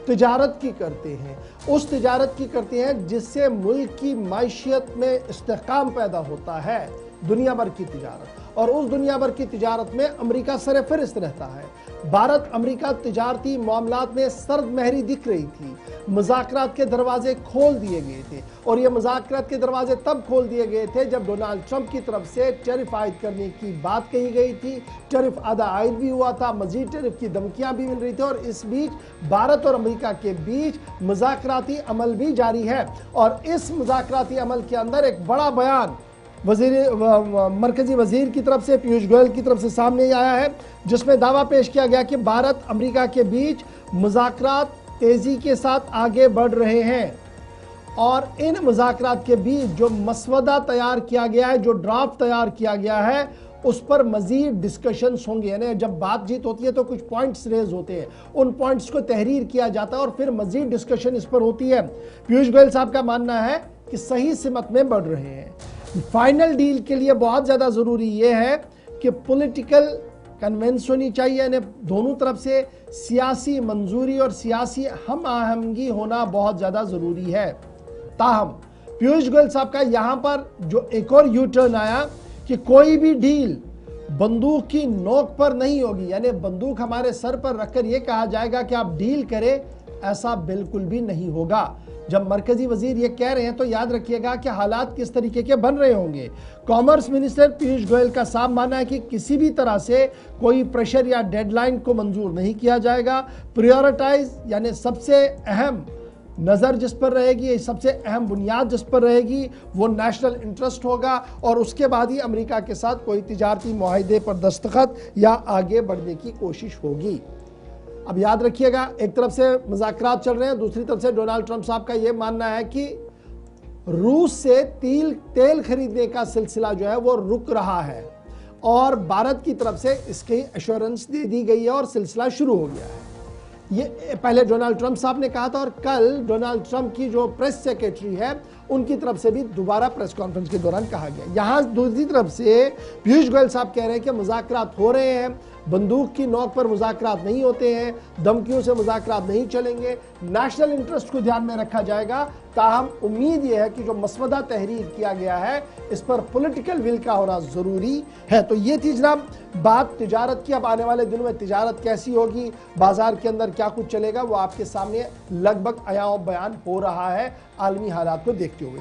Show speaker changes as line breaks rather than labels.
तिजारत की करते हैं, उस तिजारत की करते हैं जिससे मुल्क की माशियत में इस्तेहकाम पैदा होता है, दुनिया भर की तिजारत। और उस दुनिया भर की तिजारत में अमेरिका सरफहरिस्त रहता है। भारत अमेरिका तिजारती मामलात में सर्द महरी दिख रही थी। मुज़ाकरात के दरवाजे खोल दिए गए थे, और ये मुज़ाकरात के दरवाजे तब खोल दिए गए थे जब डोनाल्ड ट्रंप की तरफ से टैरिफ आयद करने की बात कही गई थी। टैरिफ आधा आयद भी हुआ था, मजीद टैरिफ की धमकियां भी मिल रही थी, और इस बीच भारत और अमेरिका के बीच मुज़ाकराती अमल भी जारी है। और इस मुज़ाकराती अमल के अंदर एक बड़ा बयान मरकजी वजीर की तरफ से, पीयूष गोयल की तरफ से सामने आया है, जिसमें दावा पेश किया गया कि भारत अमेरिका के बीच मुज़ाकरात तेजी के साथ आगे बढ़ रहे हैं, और इन मुज़ाकरात के बीच जो मसवदा तैयार किया गया है, जो ड्राफ्ट तैयार किया गया है, उस पर मजीद डिस्कशंस होंगे। यानी जब बातचीत होती है तो कुछ पॉइंट्स रेज होते हैं, उन पॉइंट्स को तहरीर किया जाता है और फिर मजीद डिस्कशन इस पर होती है। पीयूष गोयल साहब का मानना है कि सही सिमत में बढ़ रहे हैं। फाइनल डील के लिए बहुत ज़्यादा ज़रूरी यह है कि पॉलिटिकल कन्वेंस होनी चाहिए, यानी दोनों तरफ से सियासी मंजूरी और सियासी हम आहंगी होना बहुत ज़्यादा ज़रूरी है। ताहम पीयूष गोयल साहब का यहाँ पर जो एक और यू टर्न आया कि कोई भी डील बंदूक की नोक पर नहीं होगी, यानी बंदूक हमारे सर पर रखकर यह कहा जाएगा कि आप डील करें, ऐसा बिल्कुल भी नहीं होगा। जब मरकजी वजीर ये कह रहे हैं तो याद रखिएगा कि हालात किस तरीके के बन रहे होंगे। कॉमर्स मिनिस्टर पीयूष गोयल का साफ मानना है कि किसी भी तरह से कोई प्रेशर या डेडलाइन को मंजूर नहीं किया जाएगा। प्रायोरिटाइज यानी सबसे अहम नज़र जिस पर रहेगी, सबसे अहम बुनियाद जिस पर रहेगी, वो नेशनल इंटरेस्ट होगा, और उसके बाद ही अमेरिका के साथ कोई तिजारती मुआहदे पर दस्तखत या आगे बढ़ने की कोशिश होगी। अब याद रखिएगा, एक तरफ से मुज़ाकरात चल रहे हैं, दूसरी तरफ से डोनाल्ड ट्रंप साहब का यह मानना है कि रूस से तेल खरीदने का सिलसिला जो है वो रुक रहा है, और भारत की तरफ से इसकी एश्योरेंस दे दी गई है और सिलसिला शुरू हो गया है। ये पहले डोनाल्ड ट्रंप साहब ने कहा था, और कल डोनाल्ड ट्रंप की जो प्रेस सेक्रेटरी है उनकी तरफ से भी दोबारा प्रेस कॉन्फ्रेंस के दौरान कहा गया। यहाँ दूसरी तरफ से पीयूष गोयल साहब कह रहे हैं कि मुज़ाकरात हो रहे हैं, बंदूक की नोक पर मुज़ाकरात नहीं होते हैं, धमकियों से मुज़ाकरात नहीं चलेंगे, नेशनल इंटरेस्ट को ध्यान में रखा जाएगा। ताहम उम्मीद यह है कि जो मसवदा तहरीर किया गया है इस पर पॉलिटिकल विल का होना ज़रूरी है। तो ये थी जनाब बात तिजारत की। अब आने वाले दिनों में तिजारत कैसी होगी, बाजार के अंदर क्या कुछ चलेगा, वो आपके सामने लगभग अयां बयान हो रहा है आलमी हालात को देखते हुए।